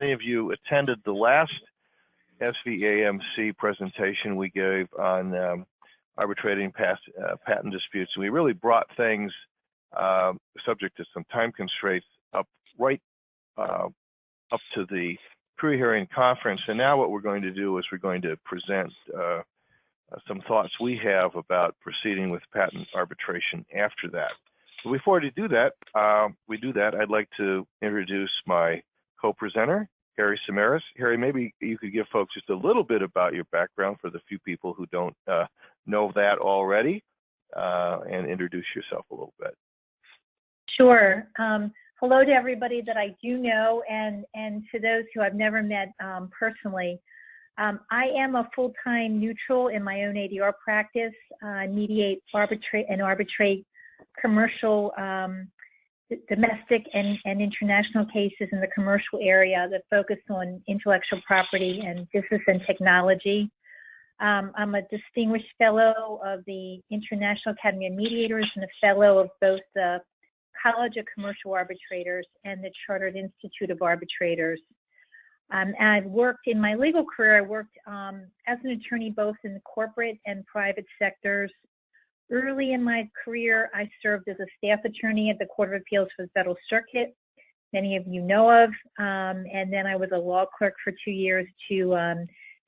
of you attended the last SVAMC presentation we gave on arbitrating patent disputes, we really brought things subject to some time constraints up to the pre-hearing conference. And now what we're going to do is we're going to present some thoughts we have about proceeding with patent arbitration after that. So before we do that, I'd like to introduce my co-presenter, Harry Samaras. Harry, maybe you could give folks just a little bit about your background for the few people who don't know that already, and introduce yourself a little bit. Sure. Hello to everybody that I do know, and to those who I've never met personally. I am a full-time neutral in my own ADR practice. I mediate, arbitrate commercial, domestic and international cases in the commercial area that focus on intellectual property and business and technology. I'm a distinguished fellow of the International Academy of Mediators and a fellow of both the College of Commercial Arbitrators and the Chartered Institute of Arbitrators. And I've worked in my legal career, I worked as an attorney both in the corporate and private sectors. Early in my career, I served as a staff attorney at the Court of Appeals for the Federal Circuit, many of you know of, and then I was a law clerk for 2 years to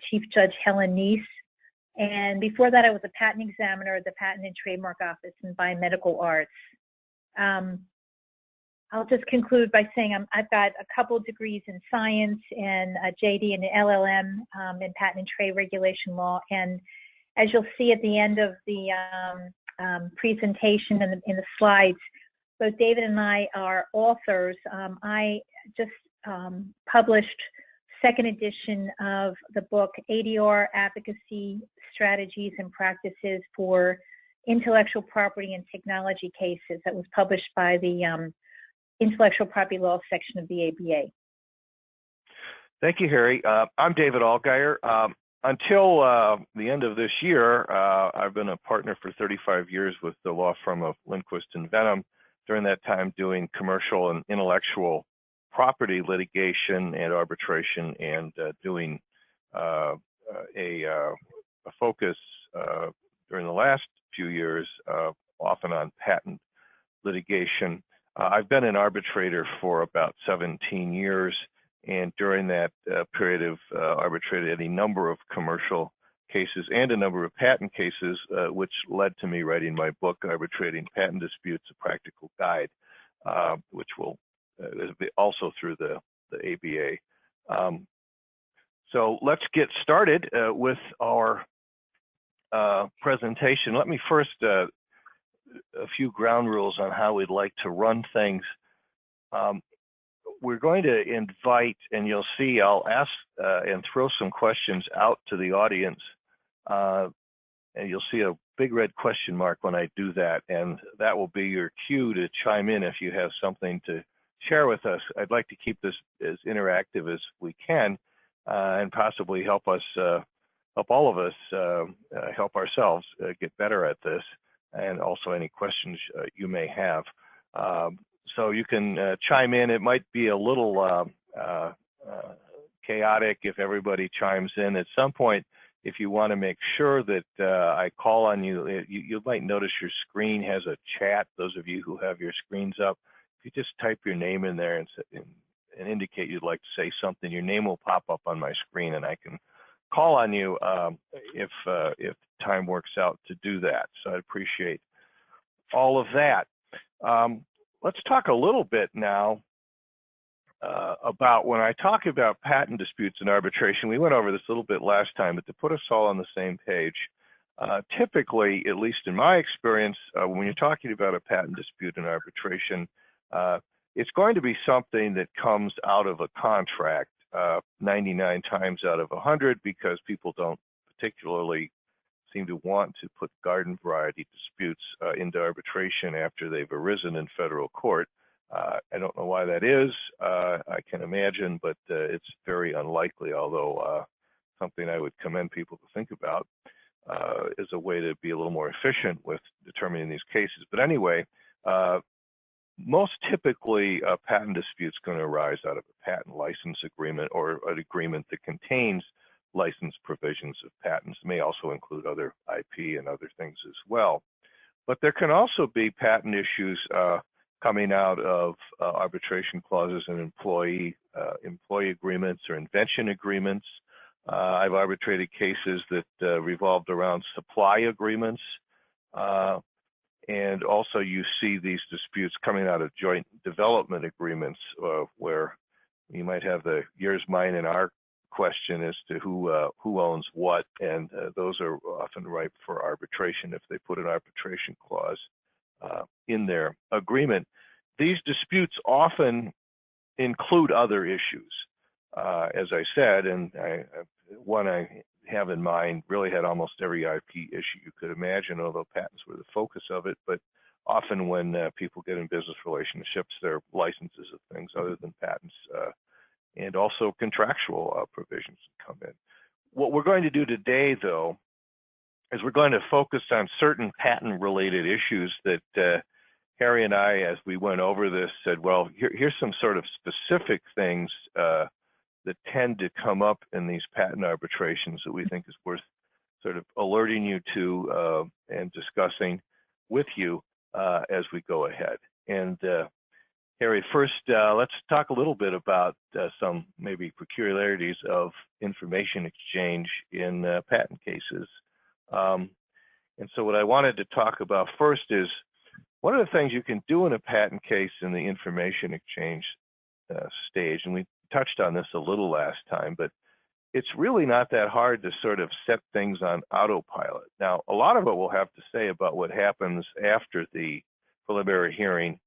Chief Judge Helen Neese. And before that, I was a patent examiner at the Patent and Trademark Office in Biomedical Arts. I'll just conclude by saying I've got a couple degrees in science and a JD and an LLM in patent and trade regulation law. And as you'll see at the end of the presentation and in the slides, both David and I are authors. I just published second edition of the book, ADR Advocacy Strategies and Practices for Intellectual Property and Technology Cases, that was published by the Intellectual Property Law section of the ABA. Thank you, Harry. I'm David Allgeier. Until the end of this year, I've been a partner for 35 years with the law firm of Lindquist and Venom. During that time, doing commercial and intellectual property litigation and arbitration, and doing a focus during the last few years, often on patent litigation. I've been an arbitrator for about 17 years, and during that period have arbitrated any number of commercial cases and a number of patent cases, which led to me writing my book, Arbitrating Patent Disputes, A Practical Guide, which will be also through the ABA. So let's get started with our presentation. Let me first, a few ground rules on how we'd like to run things. We're going to invite, and you'll see I'll ask and throw some questions out to the audience, and you'll see a big red question mark when I do that, and that will be your cue to chime in if you have something to share with us. I'd like to keep this as interactive as we can, and possibly help all of us help ourselves get better at this, and also any questions you may have. So you can chime in. It might be a little chaotic if everybody chimes in. At some point, if you want to make sure that I call on you, you might notice your screen has a chat, those of you who have your screens up. If you just type your name in there and indicate you'd like to say something, your name will pop up on my screen, and I can call on you if time works out to do that. So I appreciate all of that. Let's talk a little bit now about when I talk about patent disputes and arbitration. We went over this a little bit last time, but to put us all on the same page, typically, at least in my experience, when you're talking about a patent dispute and arbitration, it's going to be something that comes out of a contract 99 times out of 100, because people don't particularly seem to want to put garden variety disputes into arbitration after they've arisen in federal court. I don't know why that is. I can imagine, but it's very unlikely, although something I would commend people to think about as a way to be a little more efficient with determining these cases. But anyway, most typically, a patent dispute is going to arise out of a patent license agreement or an agreement that contains license provisions of patents. It may also include other IP and other things as well. But there can also be patent issues coming out of arbitration clauses in employee agreements or invention agreements. I've arbitrated cases that revolved around supply agreements. And also you see these disputes coming out of joint development agreements where you might have the yours, mine, and our question as to who owns what, and those are often ripe for arbitration if they put an arbitration clause in their agreement. These disputes often include other issues, as I said, and one I have in mind really had almost every IP issue you could imagine, although patents were the focus of it. But often when people get in business relationships, there are licenses of things other than patents, and also contractual provisions come in. What we're going to do today, though, is we're going to focus on certain patent-related issues that Harry and I, as we went over this, said, well, here's some sort of specific things that tend to come up in these patent arbitrations that we think is worth sort of alerting you to and discussing with you as we go ahead. And Harry, first, let's talk a little bit about some maybe peculiarities of information exchange in patent cases. And so what I wanted to talk about first is one of the things you can do in a patent case in the information exchange stage, and we touched on this a little last time, but it's really not that hard to sort of set things on autopilot. Now, a lot of it we'll have to say about what happens after the preliminary hearing,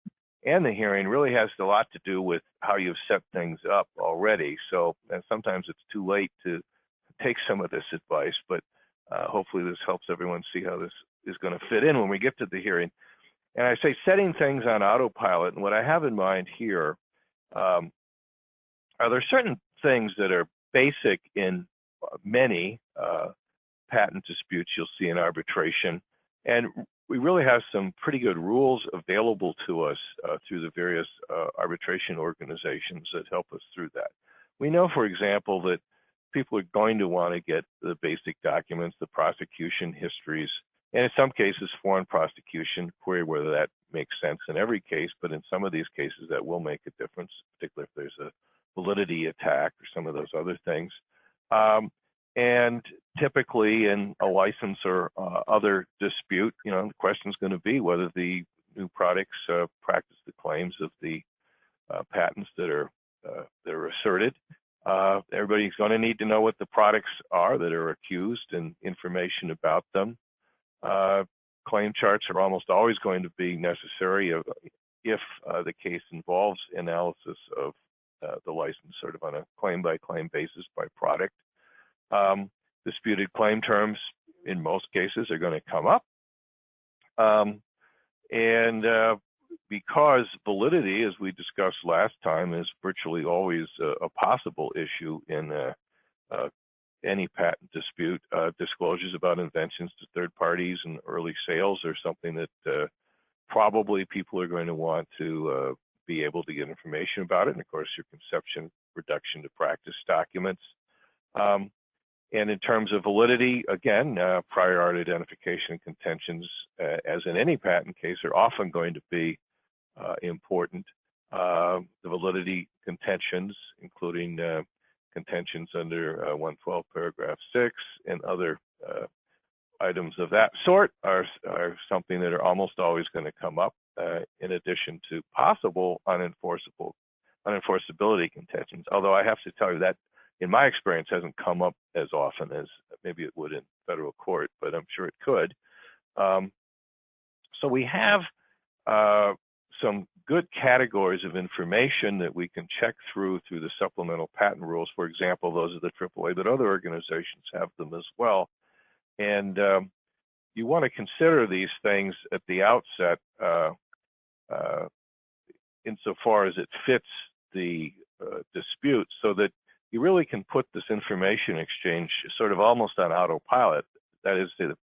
and the hearing really has a lot to do with how you've set things up already. So, and sometimes it's too late to take some of this advice, but hopefully this helps everyone see how this is going to fit in when we get to the hearing. And I say setting things on autopilot, and what I have in mind here are there certain things that are basic in many patent disputes you'll see in arbitration, and we really have some pretty good rules available to us through the various arbitration organizations that help us through that. We know, for example, that people are going to want to get the basic documents, the prosecution histories, and in some cases, foreign prosecution, query whether that makes sense in every case, but in some of these cases that will make a difference, particularly if there's a validity attack or some of those other things. And typically in a license or other dispute, the question is going to be whether the new products practice the claims of the patents that are asserted. Everybody's going to need to know what the products are that are accused and information about them. Claim charts are almost always going to be necessary if the case involves analysis of the license sort of on a claim-by-claim basis by product. Disputed claim terms, in most cases, are going to come up. Because validity, as we discussed last time, is virtually always a possible issue in any patent dispute, disclosures about inventions to third parties and early sales are something that probably people are going to want to be able to get information about it. And of course, your conception, reduction to practice documents. And in terms of validity, again, prior art identification and contentions, as in any patent case, are often going to be important. The validity contentions, including contentions under 112 paragraph 6 and other items of that sort are something that are almost always going to come up, in addition to possible unenforceability contentions. Although I have to tell you that, in my experience, hasn't come up as often as maybe it would in federal court, but I'm sure it could. So we have some good categories of information that we can check through the supplemental patent rules. For example, those are the AAA, but other organizations have them as well. And you want to consider these things at the outset insofar as it fits the dispute, so that you really can put this information exchange sort of almost on autopilot. That is, the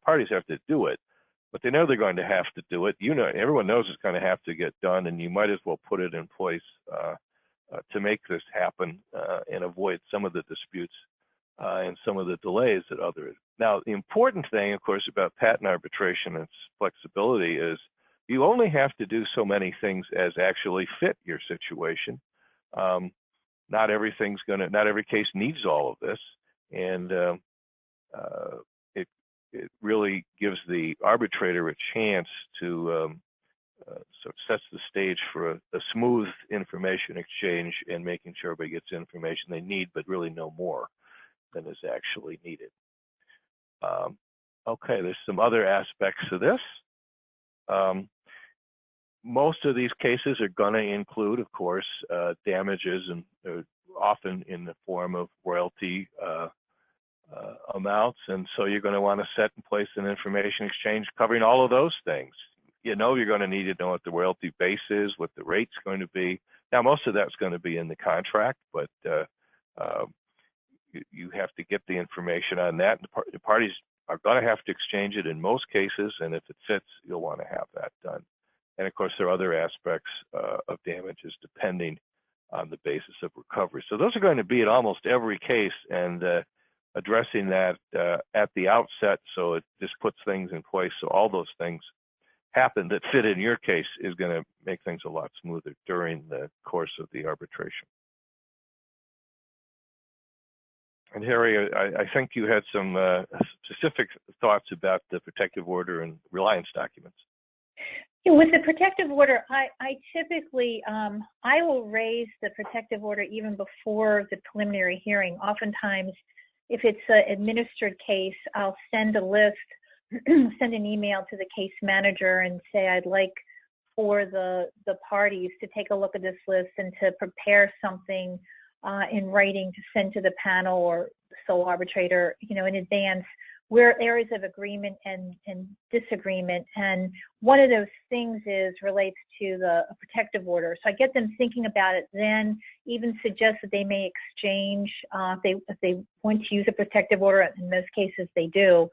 parties have to do it, but they know they're going to have to do it. You know, everyone knows it's going to have to get done, and you might as well put it in place to make this happen and avoid some of the disputes and some of the delays that others. Now, the important thing, of course, about patent arbitration and its flexibility is you only have to do so many things as actually fit your situation. Not every case needs all of this, and it really gives the arbitrator a chance to so it sets the stage for a smooth information exchange and making sure everybody gets the information they need, but really no more than is actually needed. Okay, there's some other aspects to this. Most of these cases are going to include, of course, damages, and often in the form of royalty amounts. And so you're going to want to set in place an information exchange covering all of those things. You know, you're going to need to know what the royalty base is, what the rate's going to be. Now, most of that's going to be in the contract, but you have to get the information on that. The parties are going to have to exchange it in most cases, and if it fits, you'll want to have that done. And of course, there are other aspects of damages depending on the basis of recovery. So those are going to be in almost every case, and addressing that at the outset, so it just puts things in place so all those things happen that fit in your case is going to make things a lot smoother during the course of the arbitration. And Harry, I think you had some specific thoughts about the protective order and reliance documents. With the protective order, I typically, I will raise the protective order even before the preliminary hearing. Oftentimes, if it's an administered case, I'll send a list, send an email to the case manager and say I'd like for the parties to take a look at this list and to prepare something in writing to send to the panel or sole arbitrator, you know, in advance, where areas of agreement and disagreement. And one of those things relates to the protective order. So I get them thinking about it, then even suggest that they may exchange, if they want to use a protective order, in most cases they do,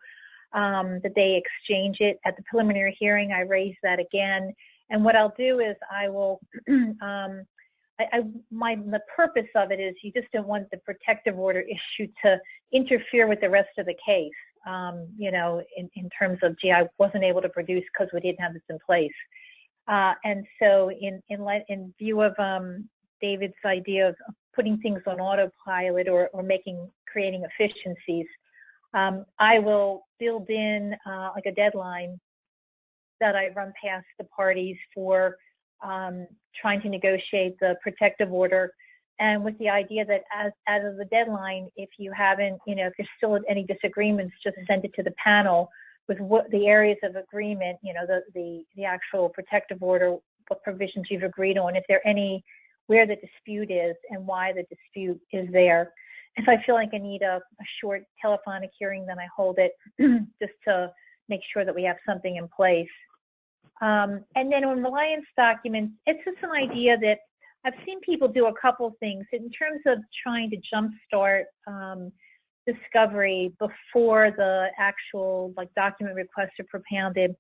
that they exchange it. At the preliminary hearing, I raise that again. And what I'll do is I will, the purpose of it is you just don't want the protective order issue to interfere with the rest of the case. You know, in terms of, gee, I wasn't able to produce because we didn't have this in place. And so in view of David's idea of putting things on autopilot or creating efficiencies, I will build in like a deadline that I run past the parties for trying to negotiate the protective order. And with the idea that as of the deadline, if you haven't, you know, if there's still any disagreements, just send it to the panel with what the areas of agreement, you know, the actual protective order, what provisions you've agreed on, if there are any, where the dispute is and why the dispute is there. If I feel like I need a short telephonic hearing, then I hold it just to make sure that we have something in place. And then on reliance documents, it's just an idea that I've seen people do a couple things in terms of trying to jumpstart discovery before the actual document requests are propounded.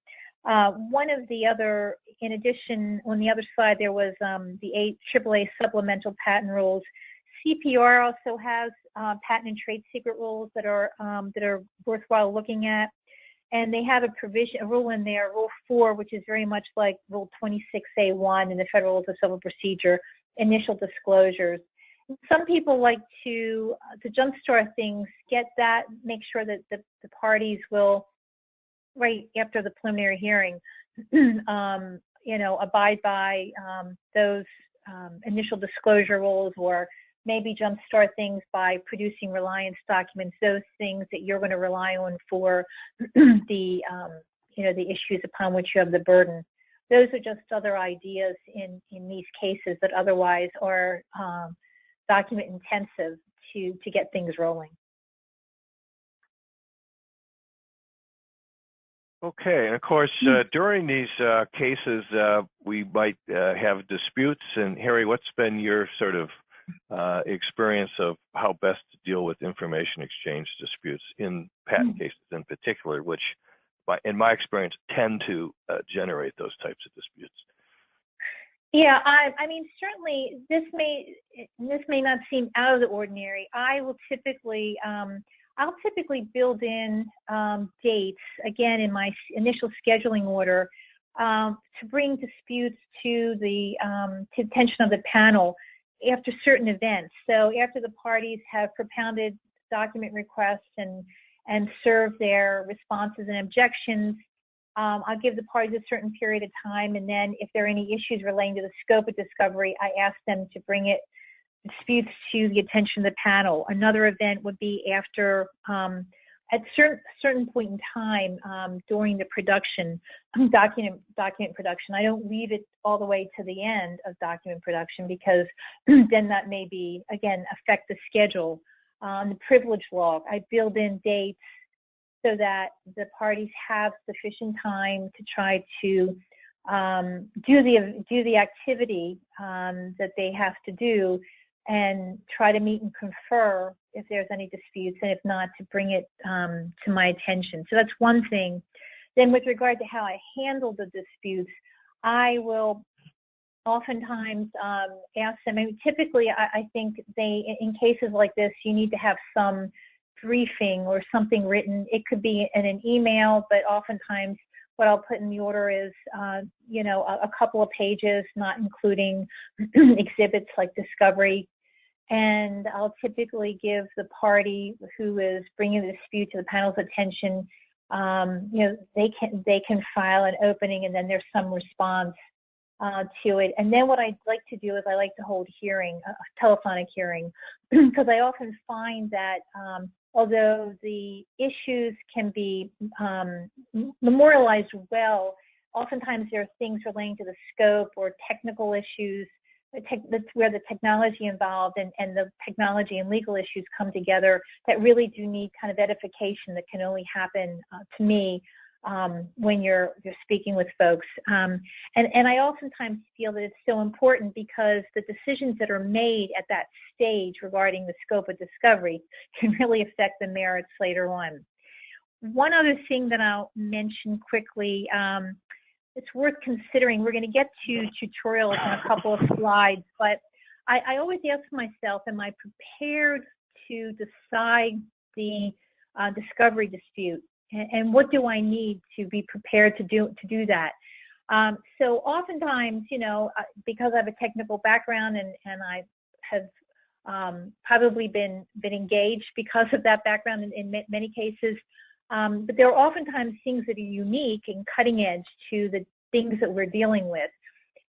One of the other, in addition, on the other side, there was the AAA supplemental patent rules. CPR also has patent and trade secret rules that are worthwhile looking at. And they have a rule in there, Rule 4, which is very much like Rule 26A1 in the Federal Rules of Civil Procedure, initial disclosures. Some people like to jumpstart things, get that, make sure that the parties will, right after the preliminary hearing, you know, abide by those initial disclosure rules, or maybe jumpstart things by producing reliance documents, those things that you're going to rely on for the, you know, the issues upon which you have the burden. Those are just other ideas in these cases that otherwise are document intensive to get things rolling. Okay, and of course, during these cases, we might have disputes. And Harry, what's been your sort of experience of how best to deal with information exchange disputes in patent cases in particular, which in my experience, tend to generate those types of disputes. Yeah, I mean, certainly this may not seem out of the ordinary. I'll typically build in dates, again, in my initial scheduling order, to bring disputes to the attention of the panel after certain events. So after the parties have propounded document requests and served their responses and objections, I'll give the parties a certain period of time, and then if there are any issues relating to the scope of discovery, I ask them to bring disputes to the attention of the panel. Another event would be after, at certain point in time during the production, document production. I don't leave it all the way to the end of document production, because then that may be, again, affect the schedule. The privilege log, I build in dates so that the parties have sufficient time to try to do the activity that they have to do, and try to meet and confer if there's any disputes, and if not, to bring it to my attention. So that's one thing. Then with regard to how I handle the disputes, I will oftentimes ask them, I mean, typically I think in cases like this, you need to have some briefing or something written. It could be in an email, but oftentimes what I'll put in the order is, a couple of pages, not including exhibits like discovery. And I'll typically give the party who is bringing the dispute to the panel's attention, they can file an opening, and then there's some response to it. And then what I'd like to do is I like to hold a telephonic hearing, because I often find that although the issues can be memorialized well, oftentimes there are things relating to the scope or technical issues. That's where the technology involved and the technology and legal issues come together that really do need kind of edification that can only happen to me when you're speaking with folks. And I oftentimes feel that it's so important, because the decisions that are made at that stage regarding the scope of discovery can really affect the merits later on. One other thing that I'll mention quickly, it's worth considering. We're going to get to tutorials in a couple of slides, but I always ask myself, am I prepared to decide the discovery dispute? And what do I need to be prepared to do that? So oftentimes, because I have a technical background and I have probably been engaged because of that background in many cases, but there are oftentimes things that are unique and cutting edge to the things that we're dealing with.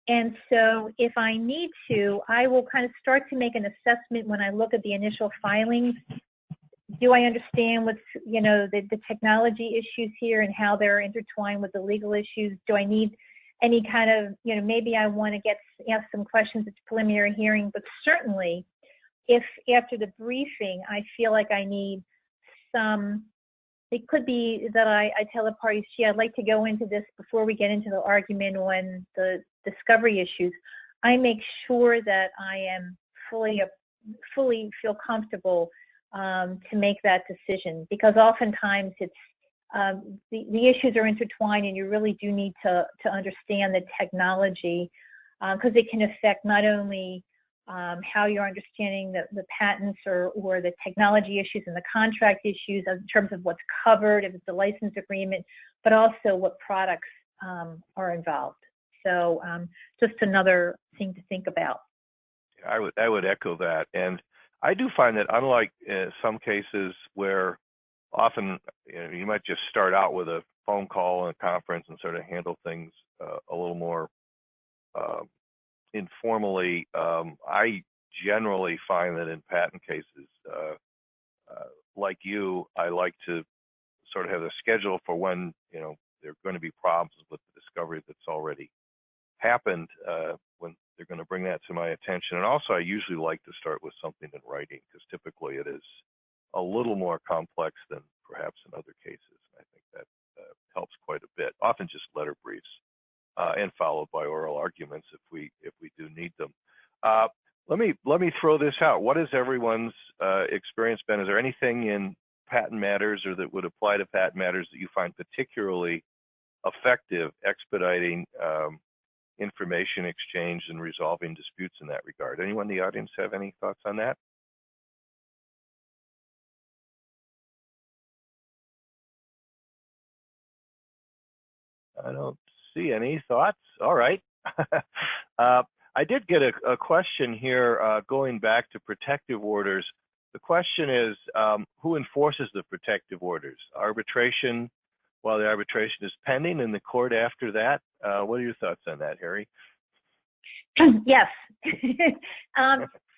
And so if I need to, I will kind of start to make an assessment when I look at the initial filings. Do I understand what's, the technology issues here and how they're intertwined with the legal issues? Do I need any kind of, maybe I want to ask some questions at the preliminary hearing, but certainly if after the briefing I feel like I need some, it could be that I tell the parties, gee, I'd like to go into this before we get into the argument on the discovery issues. I make sure that I am fully feel comfortable to make that decision, because oftentimes it's the issues are intertwined, and you really do need to understand the technology, because it can affect not only how you're understanding the patents or the technology issues and the contract issues in terms of what's covered, if it's a license agreement, but also what products are involved. So just another thing to think about. I would echo that. And I do find that unlike some cases where often you might just start out with a phone call and a conference and sort of handle things a little more informally, I generally find that in patent cases, like you, I like to sort of have a schedule for when there are going to be problems with the discovery that's already happened, when they're going to bring that to my attention. And also, I usually like to start with something in writing, because typically it is a little more complex than perhaps in other cases. I think that helps quite a bit. Often just letter briefs, and followed by oral arguments if we do need them. Let me throw this out. What has everyone's experience been? Is there anything in patent matters or that would apply to patent matters that you find particularly effective expediting information exchange and resolving disputes in that regard? Anyone in the audience have any thoughts on that? I don't see any thoughts. All right. I did get a question here going back to protective orders. The question is, who enforces the protective orders? Arbitration while the arbitration is pending and the court after that? What are your thoughts on that, Harry? Yes.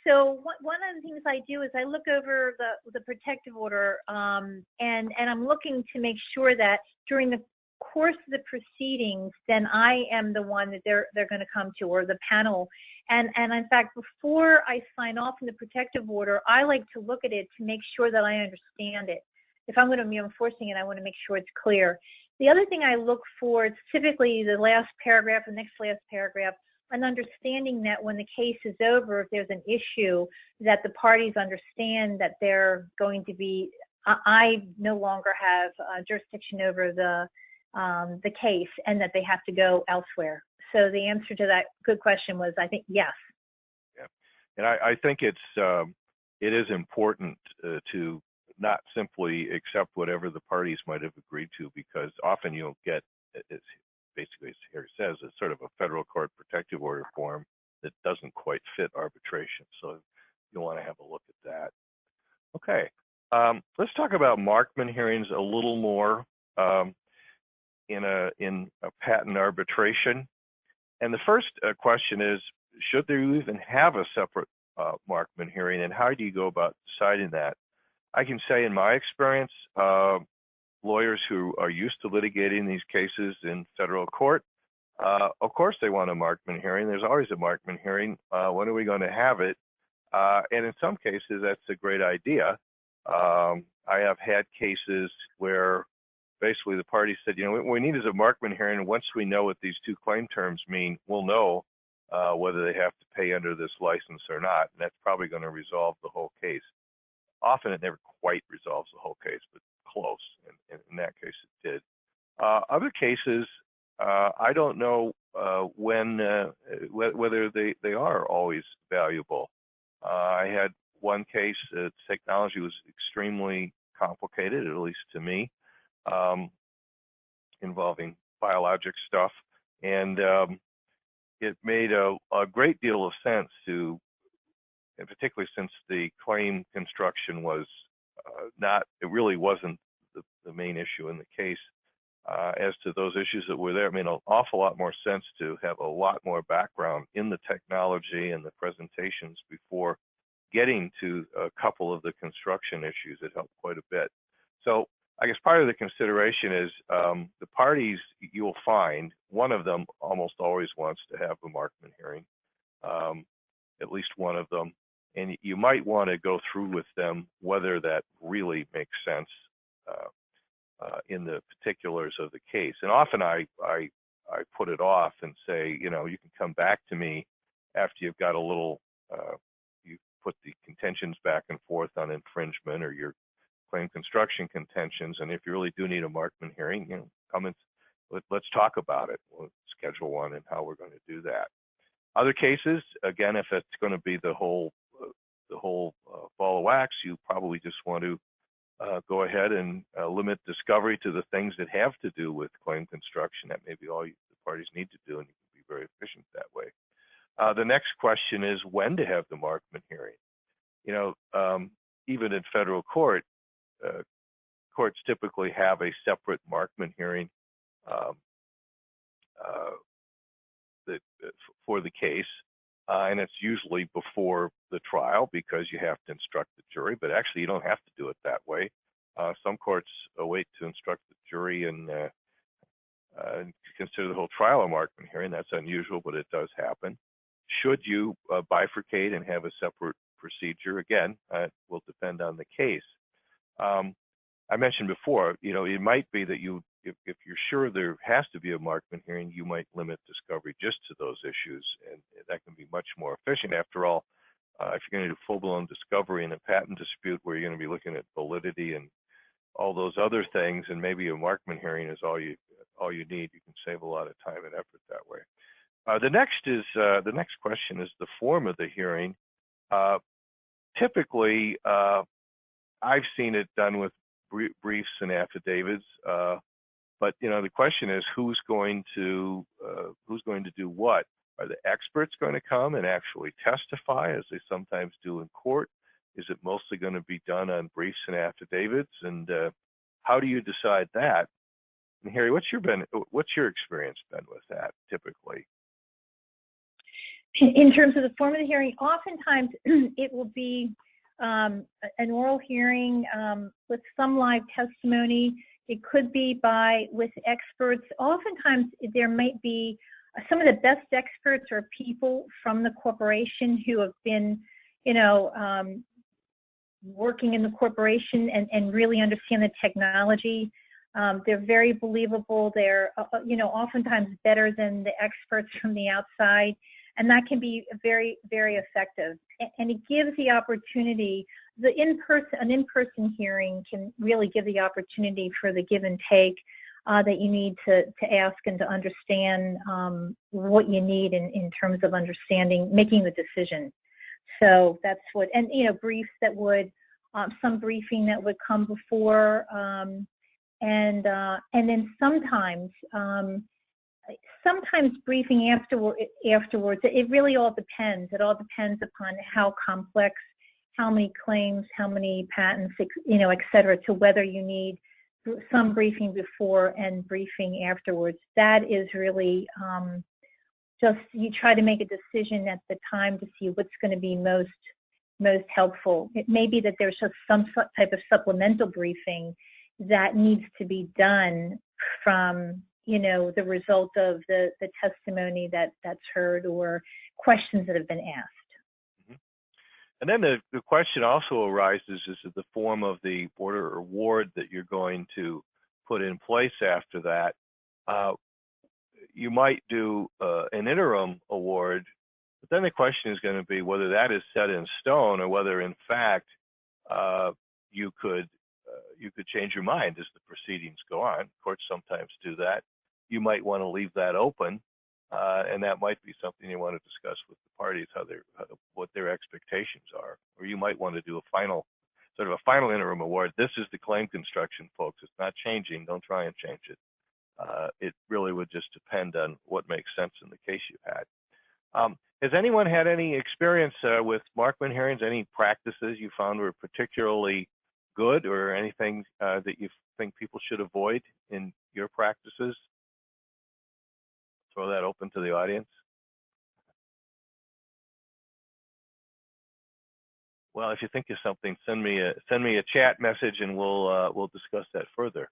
So one of the things I do is I look over the protective order, and I'm looking to make sure that during the course of the proceedings, then I am the one that they're going to come to, or the panel. And in fact, before I sign off on the protective order, I like to look at it to make sure that I understand it. If I'm going to be enforcing it, I want to make sure it's clear. The other thing I look for is typically the last paragraph, the next last paragraph, an understanding that when the case is over, if there's an issue, that the parties understand that they're going to be, I no longer have jurisdiction over the case and that they have to go elsewhere. So the answer to that good question was, I think, yes. Yeah, and I think it is important to not simply accept whatever the parties might have agreed to, because often you'll get, it's basically, as Harry says, it's sort of a federal court protective order form that doesn't quite fit arbitration. So you'll want to have a look at that. Okay, let's talk about Markman hearings a little more in a patent arbitration. And the first question is, should there even have a separate Markman hearing, and how do you go about deciding that? I can say in my experience, lawyers who are used to litigating these cases in federal court, of course they want a Markman hearing. There's always a Markman hearing. When are we going to have it? And in some cases, that's a great idea. I have had cases where basically the party said, you know, what we need is a Markman hearing, and once we know what these two claim terms mean, we'll know whether they have to pay under this license or not, and that's probably going to resolve the whole case. Often it never quite resolves the whole case, but close, and in that case it did. Other cases, I don't know whether they are always valuable. I had one case, technology was extremely complicated, at least to me, involving biologic stuff, and it made a great deal of sense to, and particularly since the claim construction was it really wasn't the main issue in the case. As to those issues that were there, it made an awful lot more sense to have a lot more background in the technology and the presentations before getting to a couple of the construction issues. It helped quite a bit. So I guess part of the consideration is the parties, you'll find one of them almost always wants to have a Markman hearing, at least one of them. And you might want to go through with them whether that really makes sense in the particulars of the case. And often I put it off and say, you know, you can come back to me after you've got a little, you put the contentions back and forth on infringement or your claim construction contentions. And if you really do need a Markman hearing, you know, come and let's talk about it. We'll schedule one and how we're going to do that. Other cases, again, if it's going to be the whole ball of wax, you probably just want to go ahead and limit discovery to the things that have to do with claim construction. That may be all the parties need to do, and you can be very efficient that way. The next question is when to have the Markman hearing. You know, even in federal court, courts typically have a separate Markman hearing for the case, and it's usually before the trial because you have to instruct the jury, but actually you don't have to do it that way. Some courts wait to instruct the jury and consider the whole trial a Markman hearing. That's unusual, but it does happen. Should you bifurcate and have a separate procedure? Again, it will depend on the case. I mentioned before, you know, it might be that if you're sure there has to be a Markman hearing, you might limit discovery just to those issues, and that can be much more efficient. After all, if you're going to do full-blown discovery in a patent dispute where you're going to be looking at validity and all those other things, and maybe a Markman hearing is all you need. You can save a lot of time and effort that way. The next question is the form of the hearing. Typically, I've seen it done with briefs and affidavits, but the question is who's going to do what? Are the experts going to come and actually testify, as they sometimes do in court? Is it mostly going to be done on briefs and affidavits? And how do you decide that? And Harry, what's your experience been with that typically? In terms of the form of the hearing, oftentimes it will be an oral hearing with some live testimony. It could be with experts. Oftentimes there might be some of the best experts are people from the corporation who have been, working in the corporation and really understand the technology. They're very believable. They're, oftentimes better than the experts from the outside. And that can be very, very effective. And it gives the opportunity, an in-person hearing can really give the opportunity for the give and take that you need to ask and to understand what you need in terms of making the decision. So that's briefs that would, some briefing that would come before, and then sometimes briefing afterwards. It really all depends. It all depends upon how complex, how many claims, how many patents, et cetera, to whether you need some briefing before and briefing afterwards. That is really just you try to make a decision at the time to see what's going to be most helpful. It may be that there's just some type of supplemental briefing that needs to be done from the result of the testimony that's heard or questions that have been asked. Mm-hmm. And then the question also arises, is it the form of the order or award that you're going to put in place after that? You might do an interim award, but then the question is going to be whether that is set in stone or whether in fact you could change your mind as the proceedings go on. Courts sometimes do that. You might want to leave that open, and that might be something you want to discuss with the parties, what their expectations are. Or you might want to do a final interim award. This is the claim construction, folks. It's not changing. Don't try and change it. It really would just depend on what makes sense in the case you had. Has anyone had any experience with Markman hearings? Any practices you found were particularly good, or anything that you think people should avoid in your practices? Throw that open to the audience. Well, if you think of something, send me a chat message, and we'll discuss that further.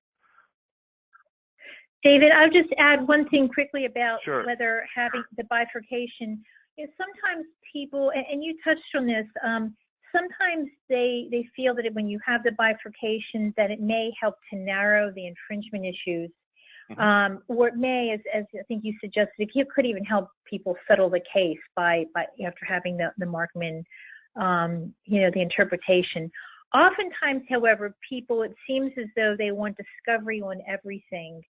David, I'll just add one thing quickly about Sure. Whether having the bifurcation. Sometimes people, and you touched on this, sometimes they feel that when you have the bifurcation, that it may help to narrow the infringement issues. Mm-hmm. Or it may, as I think you suggested, it could even help people settle the case by after having the Markman, the interpretation. Oftentimes, however, it seems as though they want discovery on everything.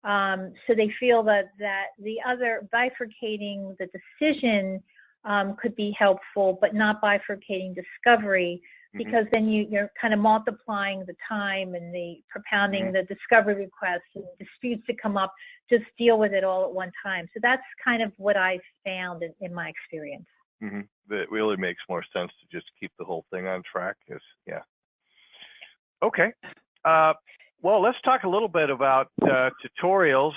So they feel that the other bifurcating the decision could be helpful, but not bifurcating discovery, because then you're kind of multiplying the time and the propounding the discovery requests and disputes that come up. Just deal with it all at one time. So that's kind of what I've found in my experience. Mm-hmm. It really makes more sense to just keep the whole thing on track. Yeah. Okay. Well, let's talk a little bit about tutorials.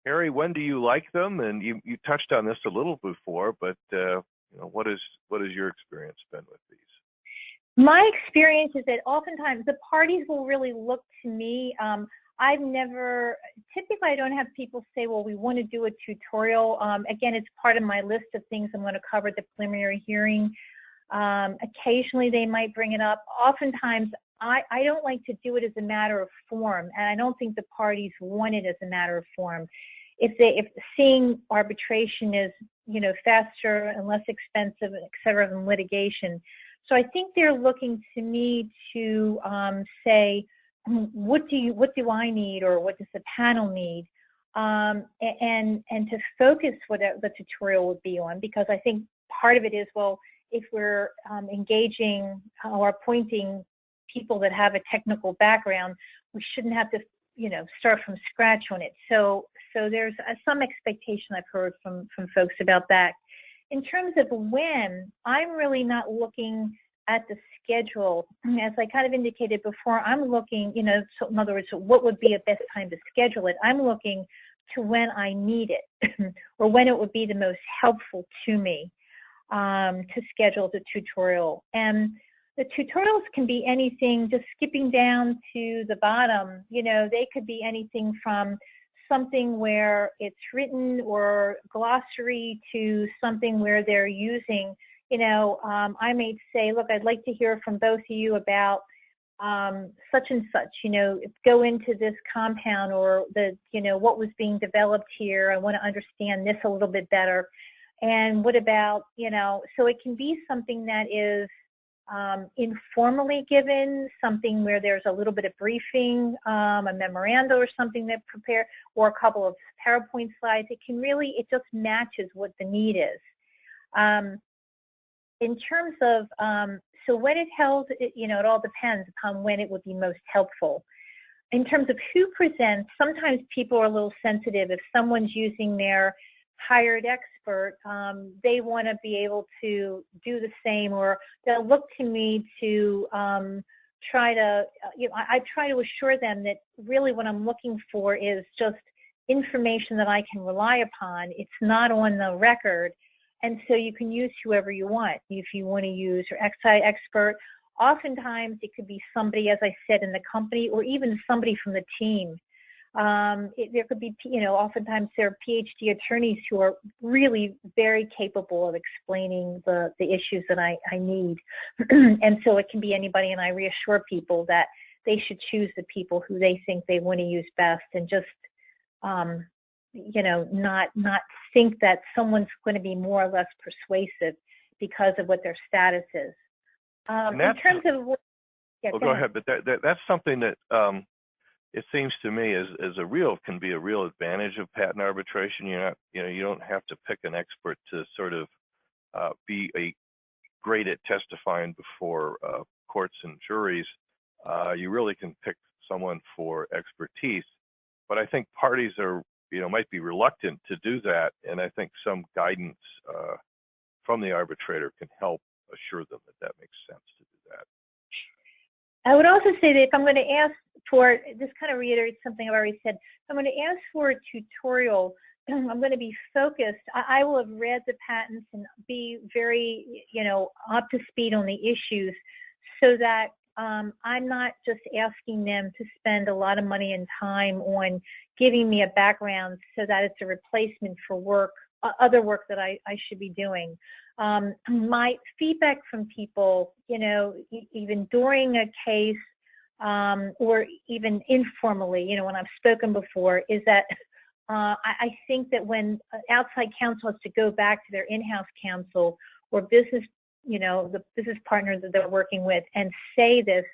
Harry, when do you like them? And you touched on this a little before, but what is your experience been with these? My experience is that oftentimes the parties will really look to me. Typically I don't have people say, well, we want to do a tutorial. Again, it's part of my list of things I'm going to cover at the preliminary hearing. Occasionally they might bring it up. Oftentimes I don't like to do it as a matter of form, and I don't think the parties want it as a matter of form. If seeing arbitration is, faster and less expensive, et cetera, than litigation, So I think they're looking to me to say, what do I need, or what does the panel need, and to focus what the tutorial would be on, because I think part of it is, well, if we're engaging or appointing people that have a technical background, we shouldn't have to, start from scratch on it. So there's some expectation I've heard from folks about that. In terms of when, I'm really not looking at the schedule. As I kind of indicated before, I'm looking, so in other words, what would be a best time to schedule it? I'm looking to when I need it or when it would be the most helpful to me to schedule the tutorial. And the tutorials can be anything, just skipping down to the bottom, they could be anything from something where it's written or glossary to something where they're using, I may say, look, I'd like to hear from both of you about such and such, go into this compound, or what was being developed here. I want to understand this a little bit better. And what about, so it can be something that is informally given, something where there's a little bit of briefing, a memoranda or something that prepare, or a couple of PowerPoint slides. It just matches what the need is. In terms of, so when it held, it all depends upon when it would be most helpful. In terms of who presents, sometimes people are a little sensitive. If someone's using their hired expert, they want to be able to do the same, or they'll look to me to try to, I try to assure them that really what I'm looking for is just information that I can rely upon. It's not on the record. And so you can use whoever you want. If you want to use your XI expert, oftentimes it could be somebody, as I said, in the company, or even somebody from the team. There could be, oftentimes there are PhD attorneys who are really very capable of explaining the issues that I need. And so it can be anybody, and I reassure people that they should choose the people who they think they want to use best, and just, not think that someone's going to be more or less persuasive because of what their status is. In terms of, go ahead, but that's something that it seems to me can be a real advantage of patent arbitration. You don't have to pick an expert to sort of be great at testifying before courts and juries. You really can pick someone for expertise, but I think parties might be reluctant to do that, and I think some guidance from the arbitrator can help assure them that makes sense to do that. I would also say that if I'm going to ask for, this kind of reiterates something I've already said, if I'm going to ask for a tutorial, I'm going to be focused. I will have read the patents and be very, up to speed on the issues, so that I'm not just asking them to spend a lot of money and time on giving me a background so that it's a replacement for other work that I should be doing. My feedback from people, even during a case, or even informally, when I've spoken before, is that I think that when outside counsel has to go back to their in-house counsel or business, the business partners that they're working with, and say this,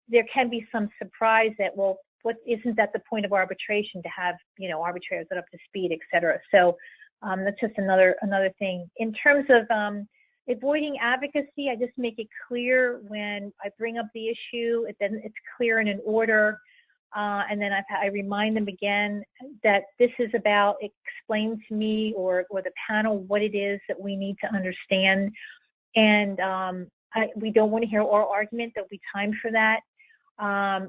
there can be some surprise that, well, what isn't that the point of arbitration, to have, arbitrators that are up to speed, et cetera. So that's just another thing. In terms of avoiding advocacy, I just make it clear when I bring up the issue, then it's clear in an order. And then I remind them again that this is about, explain to me or the panel what it is that we need to understand. And we don't want to hear oral argument. There'll be time for that.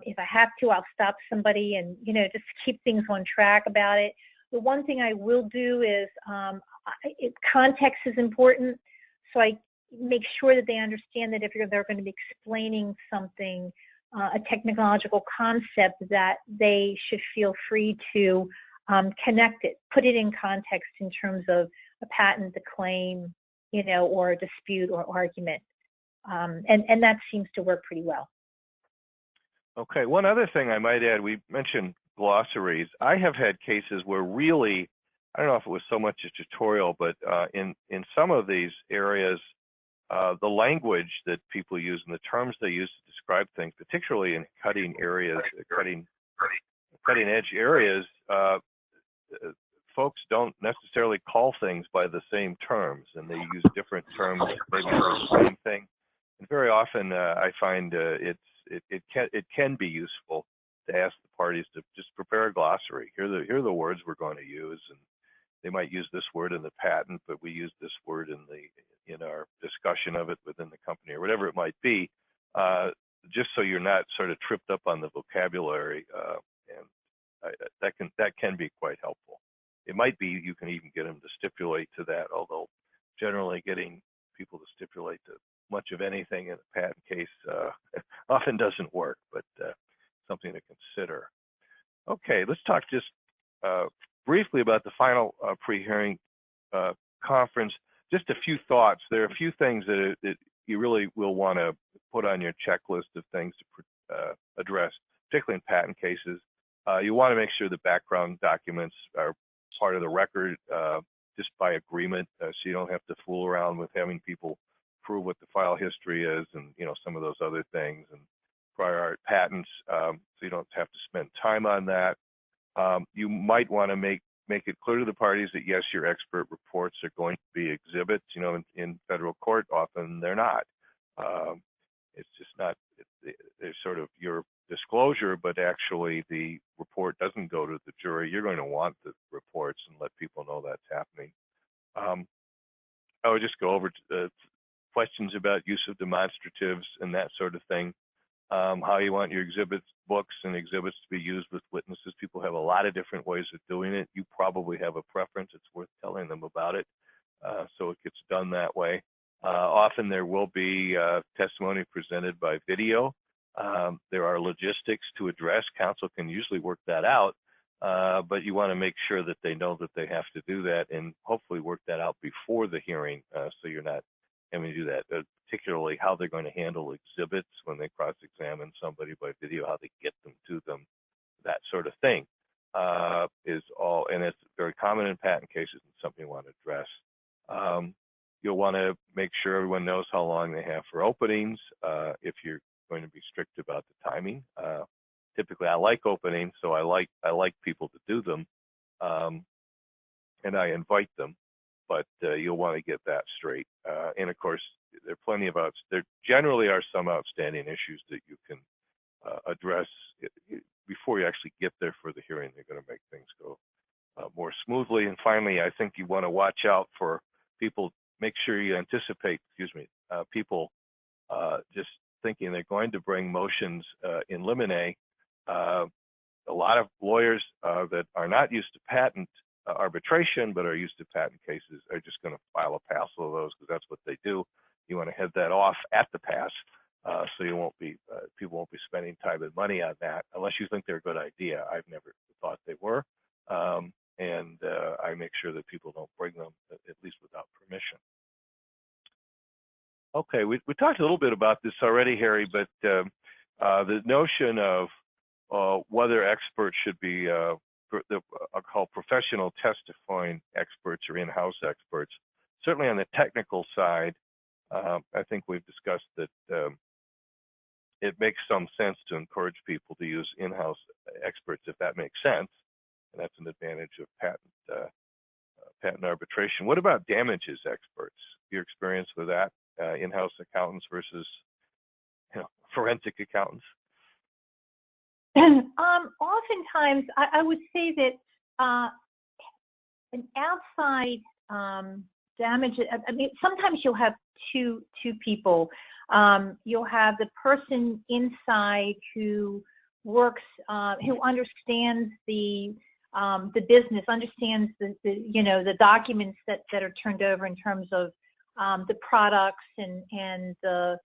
If I have to, I'll stop somebody and, just keep things on track about it. The one thing I will do is context is important. So I make sure that they understand that if they're going to be explaining something, a technological concept, that they should feel free to connect it, put it in context in terms of a patent, a claim, or a dispute or argument. And that seems to work pretty well. Okay, one other thing I might add, we mentioned glossaries. I have had cases where really, I don't know if it was so much a tutorial, but in some of these areas, the language that people use and the terms they use to describe things, particularly in cutting edge areas, folks don't necessarily call things by the same terms, and they use different terms maybe for the same thing. And very often, I find it can be useful to ask the parties to just prepare a glossary. Here are the words we're going to use, and they might use this word in the patent, but we use this word in our discussion of it within the company, or whatever it might be, just so you're not sort of tripped up on the vocabulary, and that can be quite helpful. It might be you can even get them to stipulate to that, although generally getting people to stipulate to much of anything in a patent case often doesn't work, but something to consider. Okay, let's talk just briefly about the final pre-hearing conference. Just a few thoughts. There are a few things that you really will want to put on your checklist of things to address, particularly in patent cases. You want to make sure the background documents are part of the record just by agreement, so you don't have to fool around with having people prove what the file history is and some of those other things, and prior art patents, so you don't have to spend time on that. You might want to make it clear to the parties that yes, your expert reports are going to be exhibits. In federal court, often they're not. It's just not. It's sort of your disclosure, but actually the report doesn't go to the jury. You're going to want the reports and let people know that's happening. I would just go over to questions about use of demonstratives and that sort of thing. How you want your exhibits, books, and exhibits to be used with witnesses. People have a lot of different ways of doing it. You probably have a preference. It's worth telling them about it, so it gets done that way. Often there will be testimony presented by video. There are logistics to address. Counsel can usually work that out, but you want to make sure that they know that they have to do that, and hopefully work that out before the hearing, so you're not having to do that. Particularly how they're going to handle exhibits when they cross-examine somebody by video, how they get them to them, that sort of thing is all, and it's very common in patent cases and something you want to address. You'll want to make sure everyone knows how long they have for openings, if you're going to be strict about the timing. Typically, I like openings, so I like people to do them, and I invite them, but you'll want to get that straight. And of course, there generally are some outstanding issues that you can address before you actually get there for the hearing. They're going to make things go more smoothly. And finally, I think you want to watch out for people. Make sure you anticipate, people just thinking they're going to bring motions in limine. A lot of lawyers that are not used to patent arbitration but are used to patent cases are just going to file a passel of those because that's what they do. You want to head that off at the pass, so you won't be people won't be spending time and money on that unless you think they're a good idea. I've never thought they were, and I make sure that people don't bring them at least without permission. Okay, we talked a little bit about this already, Harry, but the notion of whether experts should be I'll call professional testifying experts or in-house experts. Certainly on the technical side, I think we've discussed that it makes some sense to encourage people to use in-house experts if that makes sense, and that's an advantage of patent arbitration. What about damages experts? Your experience with that, in-house accountants versus forensic accountants? Oftentimes, I would say that an outside damage. I mean, sometimes you'll have two people. You'll have the person inside who works, who understands the business, understands the documents that are turned over in terms of the products and the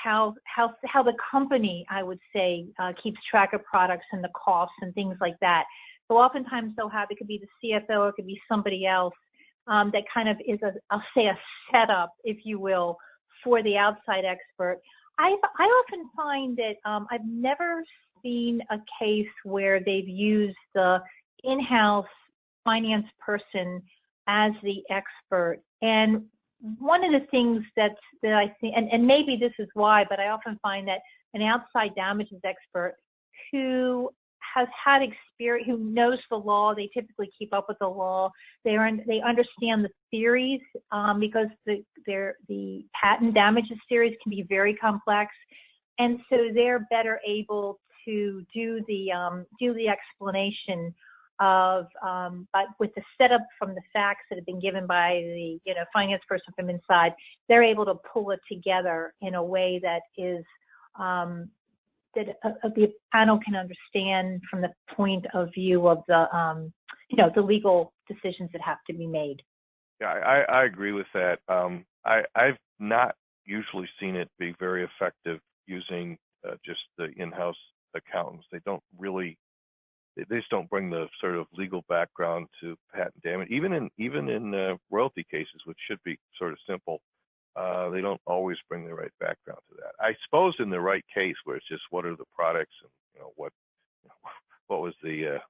how the company, I would say, keeps track of products and the costs and things like that. So oftentimes they'll have, it could be the CFO, or it could be somebody else that kind of is I'll say a setup, if you will, for the outside expert. I often find that I've never seen a case where they've used the in-house finance person as the expert. And one of the things that I think, and maybe this is why, but I often find that an outside damages expert who has had experience, who knows the law, they typically keep up with the law, they understand the theories, because the patent damages theories can be very complex, and so they're better able to do the explanation of, but with the setup from the facts that have been given by the finance person from inside, they're able to pull it together in a way that is that the panel can understand from the point of view of the the legal decisions that have to be made. Yeah, I agree with that. I've not usually seen it be very effective using just the in-house accountants. They just don't bring the sort of legal background to patent damage. Even in royalty cases, which should be sort of simple, they don't always bring the right background to that. I suppose in the right case, where it's just what are the products and what was the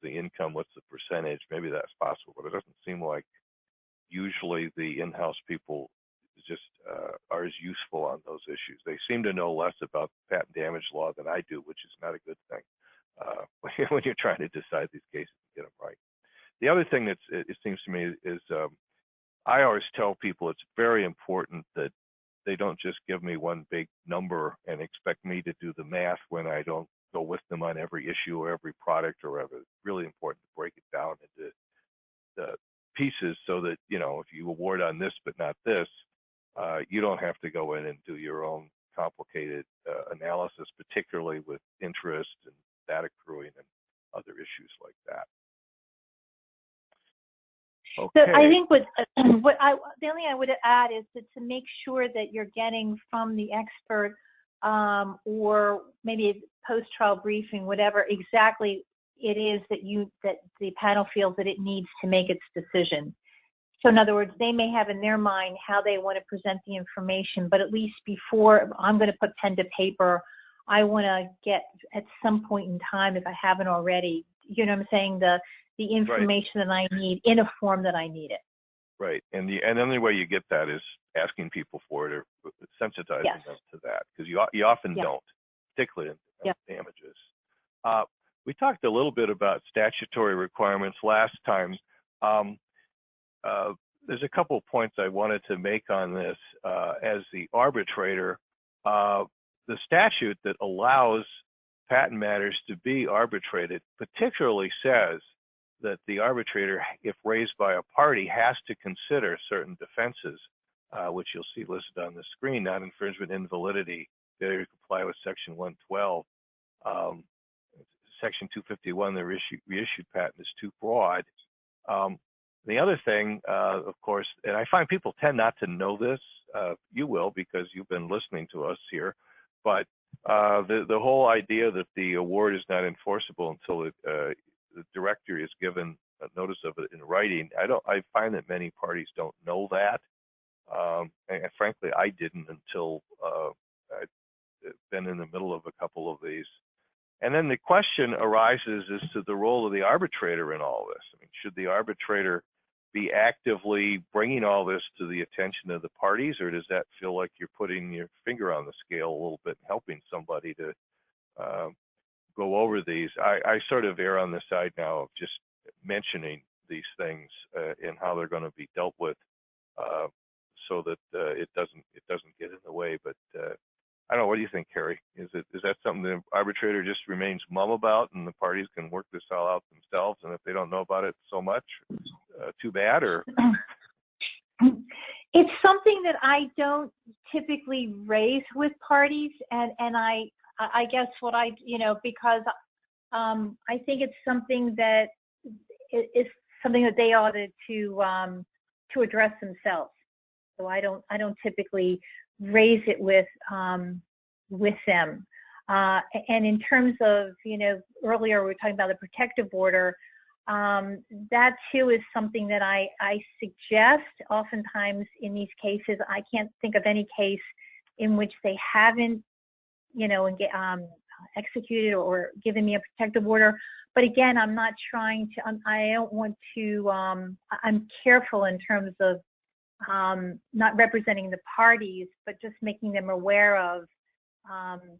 income, what's the percentage, maybe that's possible. But it doesn't seem like usually the in-house people just are as useful on those issues. They seem to know less about patent damage law than I do, which is not a good thing when you're trying to decide these cases and get them right. The other thing it seems to me is I always tell people it's very important that they don't just give me one big number and expect me to do the math when I don't go with them on every issue or every product or whatever. It's really important to break it down into the pieces so that, if you award on this but not this, you don't have to go in and do your own complicated analysis, particularly with interest and data accruing and other issues like that. Okay. So I think the only thing I would add is to make sure that you're getting from the expert or maybe post-trial briefing, whatever exactly it is that the panel feels that it needs to make its decision. So in other words, they may have in their mind how they want to present the information, but at least before I'm going to put pen to paper, I want to get at some point in time, if I haven't already, I'm saying, the information that I need in a form that I need it. Right, and the only way you get that is asking people for it or sensitizing them to that, because you often don't, particularly in damages. We talked a little bit about statutory requirements last time. There's a couple of points I wanted to make on this. As the arbitrator, the statute that allows patent matters to be arbitrated particularly says that the arbitrator, if raised by a party, has to consider certain defenses, which you'll see listed on the screen: non-infringement, invalidity, failure to comply with Section 112. Section 251, the reissued patent, is too broad. The other thing, of course, and I find people tend not to know this, you will because you've been listening to us here, but the whole idea that the award is not enforceable until the director is given a notice of it in writing, I find that many parties don't know that. And frankly, I didn't until I've been in the middle of a couple of these. And then the question arises as to the role of the arbitrator in all this. I mean, should the arbitrator be actively bringing all this to the attention of the parties, or does that feel like you're putting your finger on the scale a little bit and helping somebody to go over these? I sort of err on the side now of just mentioning these things and how they're going to be dealt with, so that it doesn't get in the way. But I don't know. What do you think, Carrie? Is that something the arbitrator just remains mum about, and the parties can work this all out themselves? And if they don't know about it so much, too bad? Or it's something that I don't typically raise with parties, and I guess what because I think it's something that is something that they ought to address themselves. So I don't typically raise it with them. And in terms of, earlier we were talking about the protective order, that too is something that I suggest oftentimes in these cases. I can't think of any case in which they haven't, executed or given me a protective order. But again, I'm not trying to, I don't want to, I'm careful in terms of not representing the parties, but just making them aware of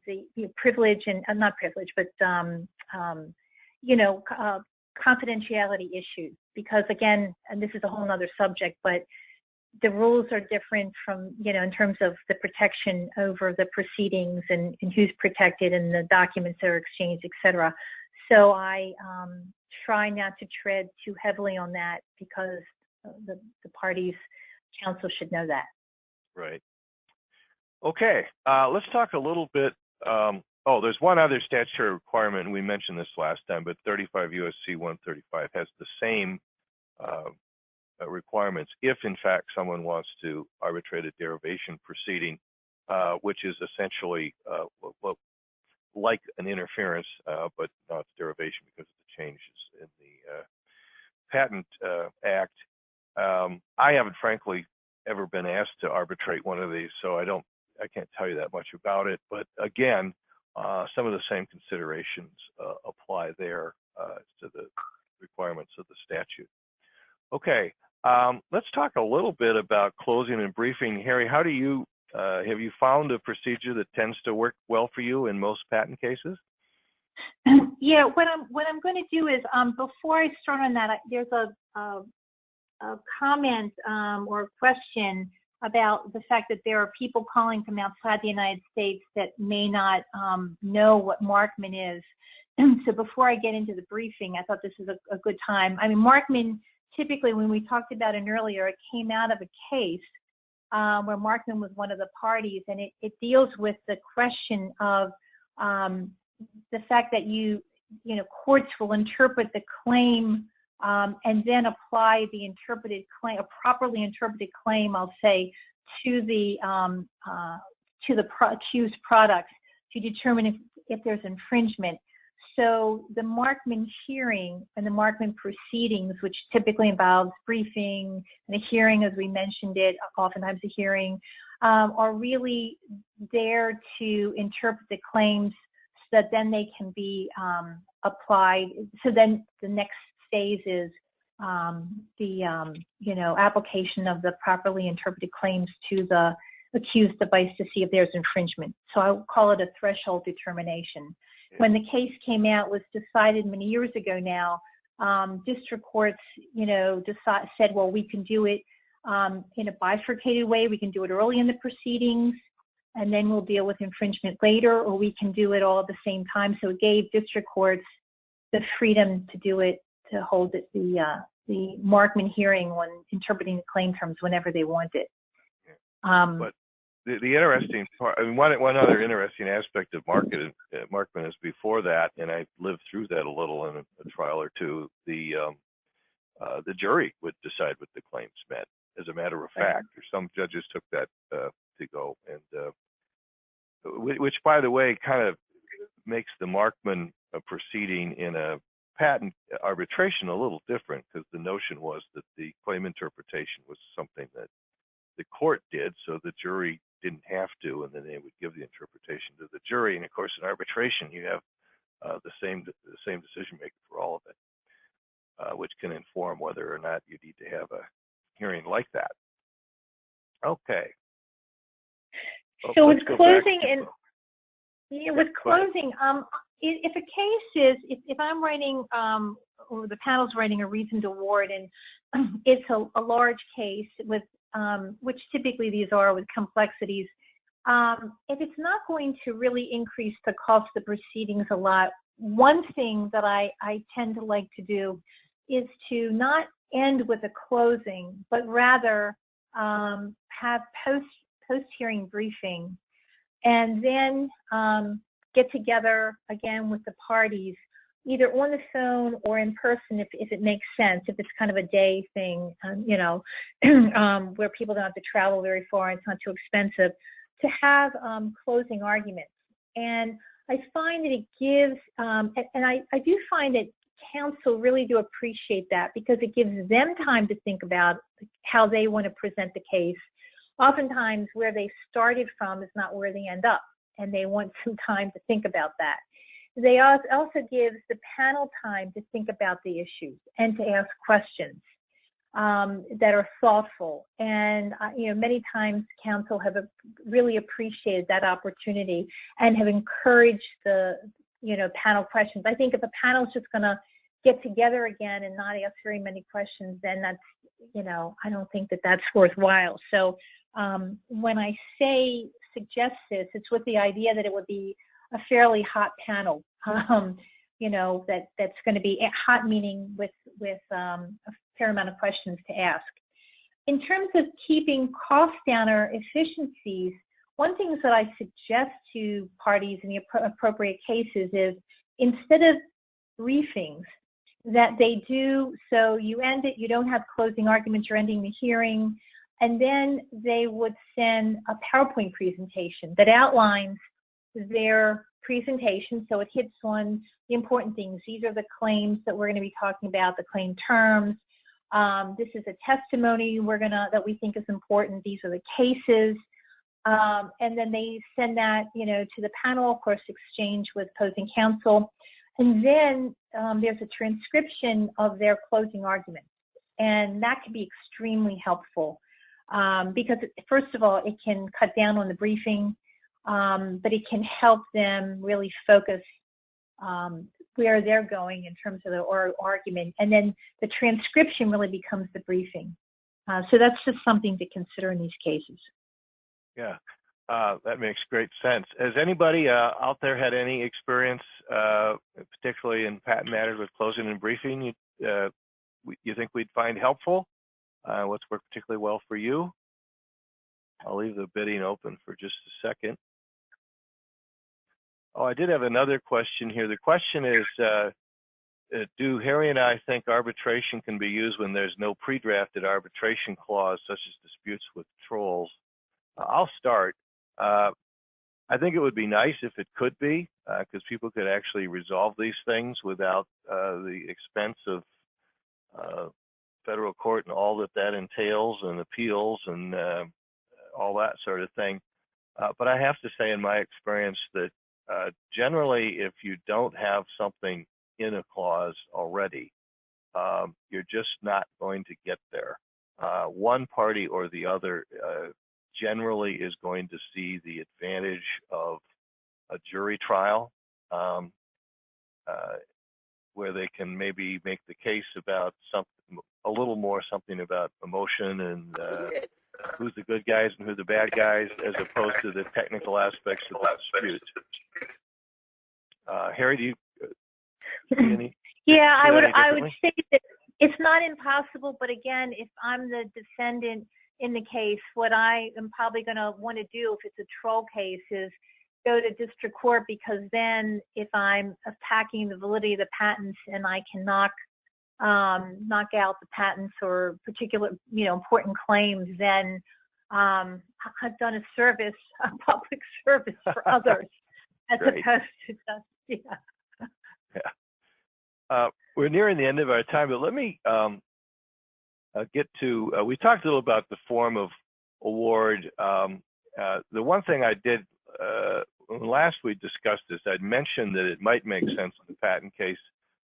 the privilege and not privilege, but confidentiality issues. Because again, and this is a whole other subject, but the rules are different from, in terms of the protection over the proceedings and who's protected and the documents that are exchanged, et cetera. So I try not to tread too heavily on that because the parties' counsel should know that. Right. Okay. Let's talk a little bit. There's one other statutory requirement, and we mentioned this last time, but 35 U.S.C. 135 has the same requirements if, in fact, someone wants to arbitrate a derivation proceeding, which is essentially like an interference, but not derivation because of the changes in the Patent Act. I haven't, frankly, ever been asked to arbitrate one of these, so I can't tell you that much about it. But again, some of the same considerations apply there to the requirements of the statute. Okay, let's talk a little bit about closing and briefing. Harry, how do you have you found a procedure that tends to work well for you in most patent cases? Yeah, what I'm going to do is before I start on that, there's a comment or a question about the fact that there are people calling from outside the United States that may not know what Markman is. So before I get into the briefing, I thought this is a good time. I mean, Markman, typically when we talked about it earlier, it came out of a case where Markman was one of the parties, and it deals with the question of the fact that courts will interpret the claim and then apply the interpreted claim, a properly interpreted claim, I'll say, to the accused products to determine if there's infringement. So the Markman hearing and the Markman proceedings, which typically involves briefing and a hearing, as we mentioned it, oftentimes a hearing, are really there to interpret the claims so that then they can be applied. So then the next phase is the application of the properly interpreted claims to the accused device to see if there's infringement. So I would call it a threshold determination. When the case came out, was decided many years ago now, district courts, said, well, we can do it in a bifurcated way. We can do it early in the proceedings, and then we'll deal with infringement later, or we can do it all at the same time. So it gave district courts the freedom to do it, to hold the Markman hearing when interpreting the claim terms whenever they want it. But the interesting part, I mean, one other interesting aspect of Markman is before that, and I lived through that a little in a trial or two, the jury would decide what the claims meant, as a matter of fact. Or some judges took that to go, and which, by the way, kind of makes the Markman proceeding in a patent arbitration a little different, because the notion was that the claim interpretation was something that the court did, so the jury didn't have to, and then they would give the interpretation to the jury. And of course, in arbitration, you have the same decision maker for all of it, which can inform whether or not you need to have a hearing like that. Okay. So with closing, if a case is, if I'm writing, or the panel's writing a reasoned award, and it's a large case with, which typically these are with complexities, if it's not going to really increase the cost of the proceedings a lot, one thing that I tend to like to do is to not end with a closing, but rather have post-hearing briefing, and then get together again with the parties, either on the phone or in person if it makes sense, if it's kind of a day thing, where people don't have to travel very far and it's not too expensive, to have closing arguments. And I find that it gives, and I do find that counsel really do appreciate that, because it gives them time to think about how they want to present the case. Oftentimes where they started from is not where they end up, and they want some time to think about that. They also gives the panel time to think about the issues and to ask questions. that are thoughtful. And, many times counsel have really appreciated that opportunity and have encouraged the, panel questions. I think if a panel is just going to get together again and not ask very many questions, then that's, I don't think that that's worthwhile. So when I suggest this, it's with the idea that it would be a fairly hot panel, that's going to be hot, meaning with a fair amount of questions to ask. In terms of keeping costs down or efficiencies, one thing that I suggest to parties in the appropriate cases is, instead of briefings, that they do, so you end it, you don't have closing arguments, you're ending the hearing, and then they would send a PowerPoint presentation that outlines their presentation, so it hits on the important things. These are the claims that we're going to be talking about, the claim terms. This is a testimony that we think is important. These are the cases. And then they send that, to the panel, of course, exchange with opposing counsel. And then there's a transcription of their closing argument. And that can be extremely helpful because, first of all, it can cut down on the briefing, but it can help them really focus where they're going in terms of the oral argument. And then the transcription really becomes the briefing. So that's just something to consider in these cases. Yeah, that makes great sense. Has anybody out there had any experience, particularly in patent matters, with closing and briefing you think we'd find helpful? What's worked particularly well for you? I'll leave the bidding open for just a second. Oh, I did have another question here. The question is, do Harry and I think arbitration can be used when there's no pre-drafted arbitration clause, such as disputes with trolls? I'll start. I think it would be nice if it could be, because people could actually resolve these things without the expense of federal court and all that entails, and appeals and all that sort of thing. But I have to say, in my experience, that generally, if you don't have something in a clause already, you're just not going to get there. One party or the other generally is going to see the advantage of a jury trial, where they can maybe make the case about something about emotion and who's the good guys and who the bad guys, as opposed to the technical aspects of the dispute. Harry, do you see any? Yeah, I would say that it's not impossible, but again, if I'm the defendant in the case, what I am probably going to want to do if it's a troll case is go to district court, because then if I'm attacking the validity of the patents and I can knock out the patents or particular, important claims, then I've done a service, a public service for others, as opposed to just, we're nearing the end of our time, but let me get to, we talked a little about the form of award. The one thing I did, when last we discussed this, I'd mentioned that it might make sense in the patent case,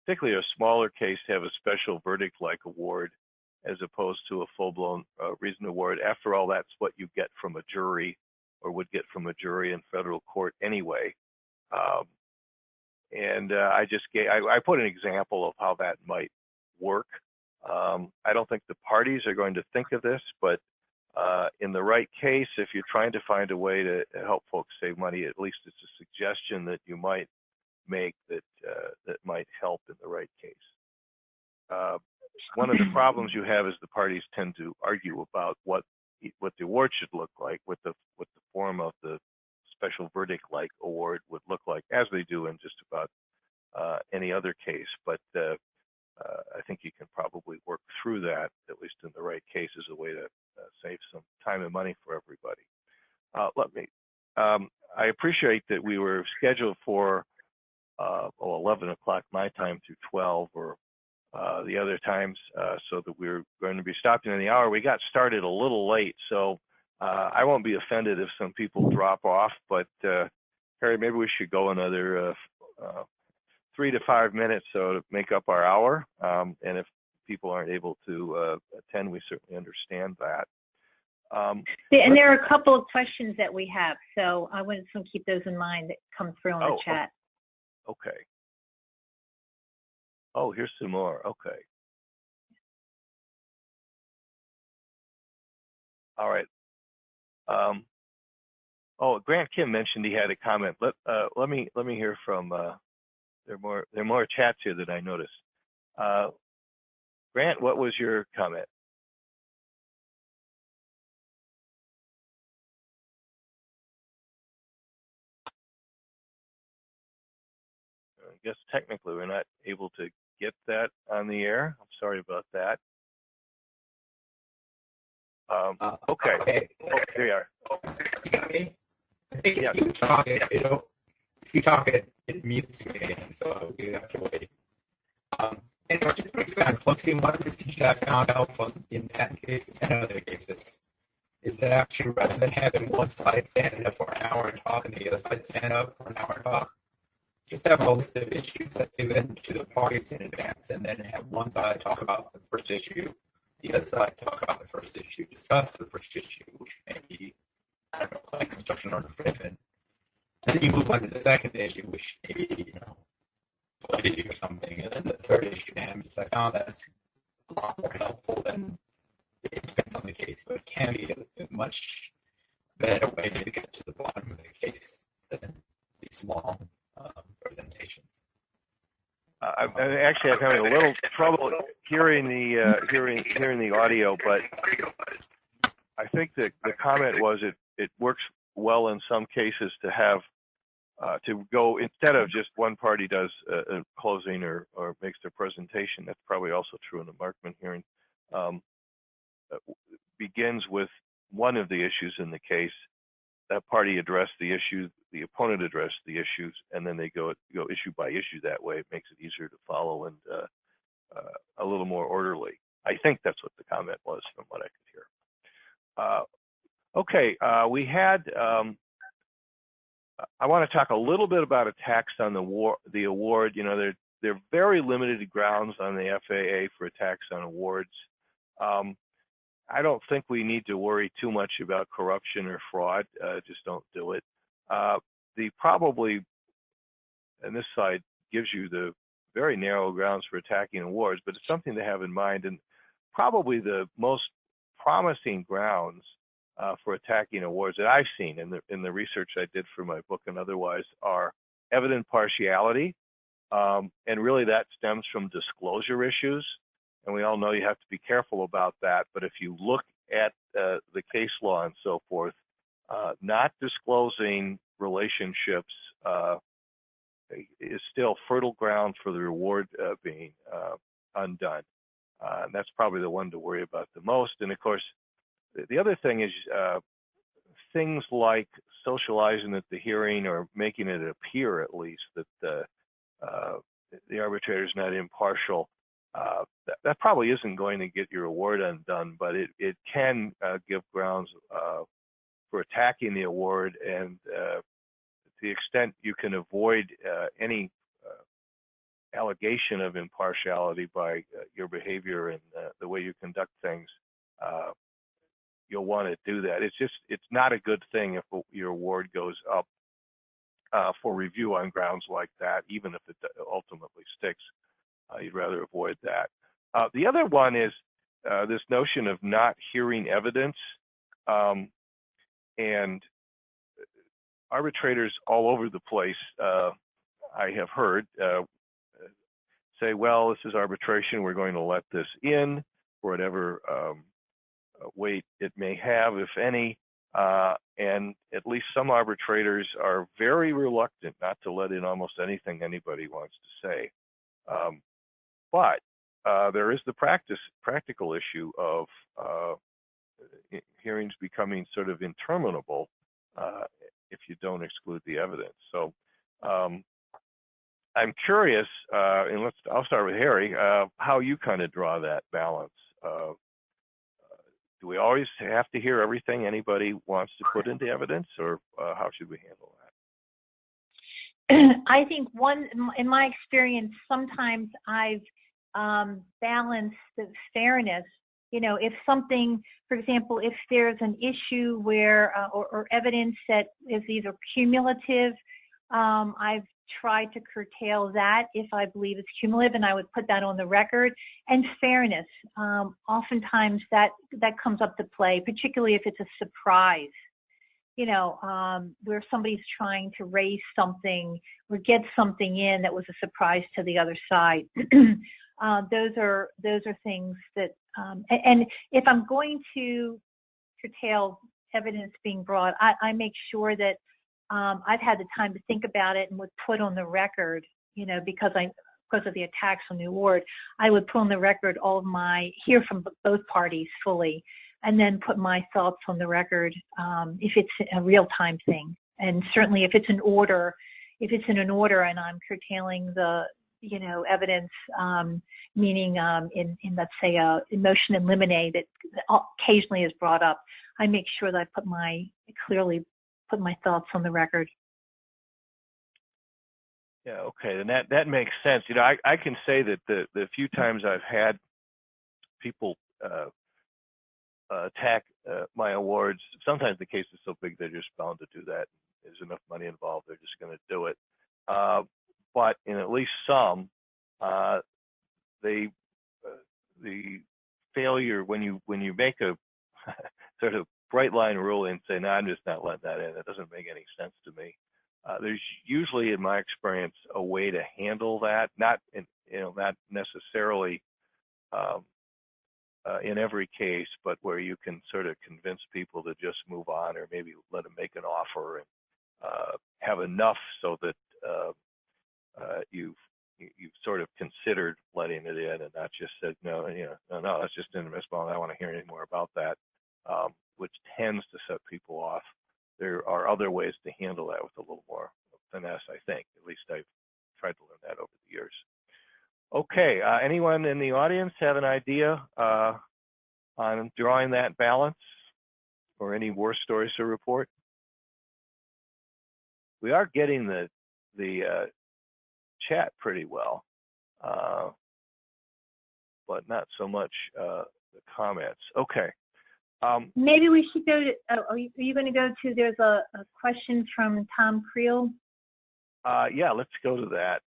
particularly a smaller case, to have a special verdict-like award as opposed to a full-blown reason award. After all, that's what you get from a jury, or would get from a jury in federal court anyway. And I put an example of how that might work. I don't think the parties are going to think of this, but in the right case, if you're trying to find a way to help folks save money, at least it's a suggestion that you might make that might help in the right case. One of the problems you have is the parties tend to argue about what the award should look like, what the form of the special verdict-like award would look like, as they do in just about any other case. But I think you can probably work through that, at least in the right case, as a way to save some time and money for everybody. I appreciate that we were scheduled for 11 o'clock my time through 12, or the other times, so that we're going to be stopping in the hour. We got started a little late, so I won't be offended if some people drop off, but Harry, maybe we should go another 3 to 5 minutes so to make up our hour. And if people aren't able to attend, we certainly understand that. And there are a couple of questions that we have, so I want to keep those in mind that come through on the chat. Okay. Oh, here's some more. Okay. All right. Oh, Grant Kim mentioned he had a comment. Let me hear from. There are more chats here that I noticed. Grant, what was your comment? I guess technically we're not able to get that on the air. I'm sorry about that. Okay. Oh, here you are. You got me? I think if you talk it, if you talk it, it mutes me, so you have to wait. Anyway, just briefly on closing, one of the things that I found out in patent cases and other cases is that actually rather than having one side stand up for an hour and talk and the other side stand up for an hour and talk, just have a list of issues that's given to the parties in advance, and then have one side talk about the first issue, the other side talk about the first issue, discuss the first issue, which may be, I don't know, like construction or infringement. And then you move on to the second issue, which maybe, validity or something, and then the third issue damages. I found that's a lot more helpful than, it depends on the case, but it can be a much better way to get to the bottom of the case than these long presentations. I'm having a little trouble hearing the audio, but I think that the comment was it works well in some cases to have to go, instead of just one party does a closing or makes their presentation. That's probably also true in the Markman hearing. Begins with one of the issues in the case. That party addressed the issue, the opponent addressed the issues, and then they go issue by issue. That way, it makes it easier to follow and a little more orderly. I think that's what the comment was from what I could hear. Okay, we had. I want to talk a little bit about attacks on the award. There are very limited grounds on the FAA for attacks on awards. I don't think we need to worry too much about corruption or fraud. Just don't do it. Probably, and this side gives you the very narrow grounds for attacking awards, but it's something to have in mind. And probably the most promising grounds for attacking awards that I've seen in the research I did for my book and otherwise are evident partiality, and really that stems from disclosure issues. And we all know you have to be careful about that. But if you look at the case law and so forth, not disclosing relationships is still fertile ground for the reward being undone. And that's probably the one to worry about the most. And of course, the other thing is things like socializing at the hearing or making it appear at least that the arbitrator is not impartial. That probably isn't going to get your award undone, but it can give grounds for attacking the award, and to the extent you can avoid any allegation of impartiality by your behavior and the way you conduct things, you'll want to do that. It's not a good thing if your award goes up for review on grounds like that, even if it ultimately sticks. You'd rather avoid that. The other one is this notion of not hearing evidence. And arbitrators all over the place, I have heard, say, well, this is arbitration. We're going to let this in for whatever weight it may have, if any. And at least some arbitrators are very reluctant not to let in almost anything anybody wants to say. But there is the practical issue of hearings becoming sort of interminable if you don't exclude the evidence. So I'm curious, and I'll start with Harry, how you kind of draw that balance. Do we always have to hear everything anybody wants to put into evidence, or how should we handle that? I think in my experience, sometimes I've balance the fairness. You know, if something, for example, if there's an issue where, or evidence that is either cumulative, I've tried to curtail that if I believe it's cumulative, and I would put that on the record. And fairness, oftentimes that comes up to play, particularly if it's a surprise, you know, where somebody's trying to raise something or get something in that was a surprise to the other side. Those are things that, and if I'm going to curtail evidence being brought, I make sure that I've had the time to think about it and would put on the record, you know, because of the attacks on the award, I would put on the record all of hear from both parties fully, and then put my thoughts on the record if it's a real-time thing. And certainly if it's in an order and I'm curtailing the, you know, evidence, meaning in let's say a motion in limine that occasionally is brought up, I make sure that I clearly put my thoughts on the record. Yeah, okay, and that makes sense. You know, I can say that the few times I've had people attack my awards, sometimes the case is so big they're just bound to do that. There's enough money involved, they're just going to do it. But in at least some, the failure when you make a sort of bright line rule and say, no, I'm just not letting that in. That doesn't make any sense to me. There's usually, in my experience, a way to handle that. Not necessarily in every case, but where you can sort of convince people to just move on, or maybe let them make an offer and have enough so that you've sort of considered letting it in and not just said, no, that's just inadmissible. I don't want to hear any more about that, which tends to set people off. There are other ways to handle that with a little more finesse, I think. At least I've tried to learn that over the years. Okay, anyone in the audience have an idea on drawing that balance, or any war stories to report? We are getting the chat pretty well, but not so much the comments. Okay. Maybe we should go to, are you going to go to, there's a question from Tom Creel. Yeah, let's go to that.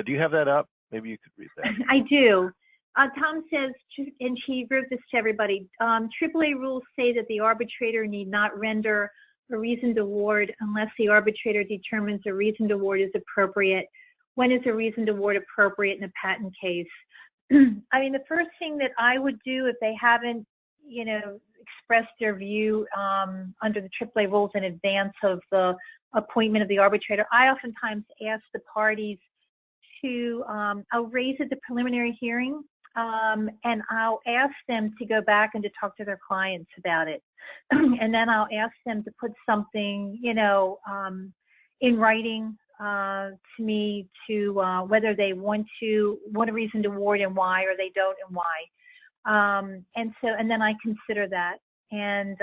Do you have that up? Maybe you could read that. I do. Tom says, and he wrote this to everybody, AAA rules say that the arbitrator need not render a reasoned award unless the arbitrator determines a reasoned award is appropriate. When is a reasoned award appropriate in a patent case? I mean, the first thing that I would do if they haven't, you know, expressed their view under the AAA rules in advance of the appointment of the arbitrator, I oftentimes ask the parties to, I'll raise at the preliminary hearing, and I'll ask them to go back and to talk to their clients about it. And then I'll ask them to put something, you know, in writing to me to whether they want a reasoned award and why, or they don't and why. And then I consider that. And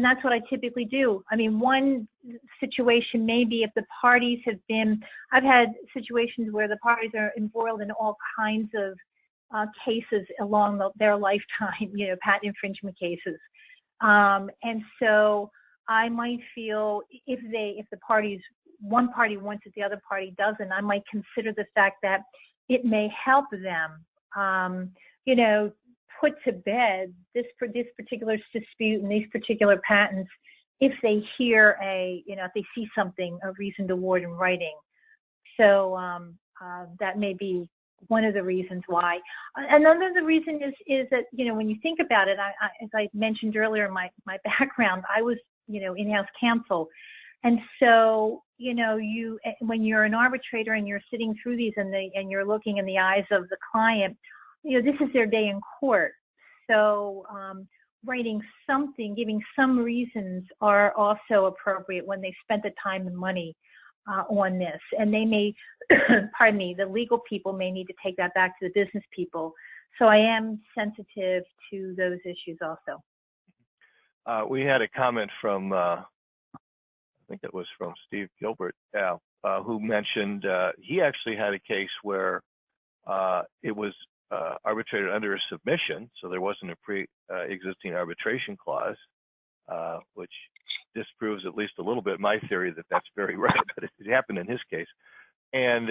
that's what I typically do. I mean, one situation may be if the parties have been, I've had situations where the parties are embroiled in all kinds of cases along their lifetime, you know, patent infringement cases. And so I might feel if the parties, one party wants it, the other party doesn't, I might consider the fact that it may help them, you know, put to bed this particular dispute and these particular patents if they hear if they see something, a reasoned award in writing. So that may be one of the reasons why. Another the reason is that, you know, when you think about it, as I mentioned earlier, my background, I was, you know, in-house counsel. And so, you know, when you're an arbitrator and you're sitting through these and you're looking in the eyes of the client, you know, this is their day in court. So writing something, giving some reasons are also appropriate when they spent the time and money on this. And they may, pardon me, the legal people may need to take that back to the business people. So I am sensitive to those issues also. We had a comment from, I think it was from Steve Gilbert, who mentioned he actually had a case where it was arbitrated under a submission, so there wasn't a pre-existing arbitration clause, which disproves at least a little bit my theory that that's very rare, but it happened in his case. And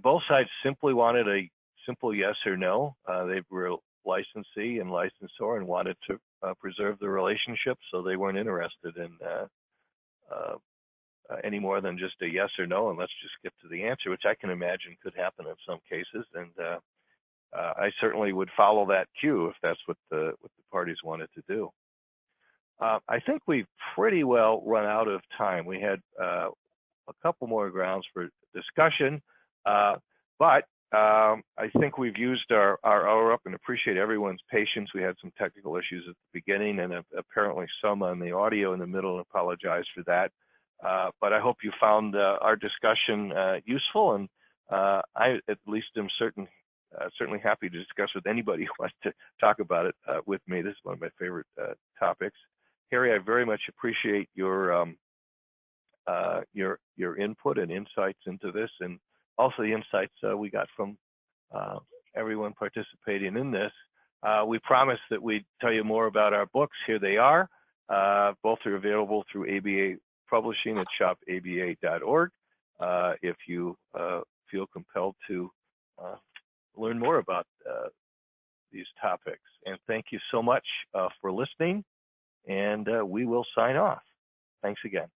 both sides simply wanted a simple yes or no. They were licensee and licensor and wanted to preserve the relationship, so they weren't interested in any more than just a yes or no, and let's just get to the answer, which I can imagine could happen in some cases. And I certainly would follow that cue if that's what the parties wanted to do. I think we've pretty well run out of time. We had a couple more grounds for discussion, but I think we've used our hour up, and appreciate everyone's patience. We had some technical issues at the beginning and apparently some on the audio in the middle, and apologize for that. But I hope you found our discussion useful, and I at least am certainly happy to discuss with anybody who wants to talk about it with me. This is one of my favorite topics. Harry, I very much appreciate your input and insights into this, and also the insights we got from everyone participating in this. We promised that we'd tell you more about our books. Here they are. Both are available through ABA Publishing at shopaba.org. If you feel compelled to learn more about these topics. And thank you so much for listening, and we will sign off. Thanks again.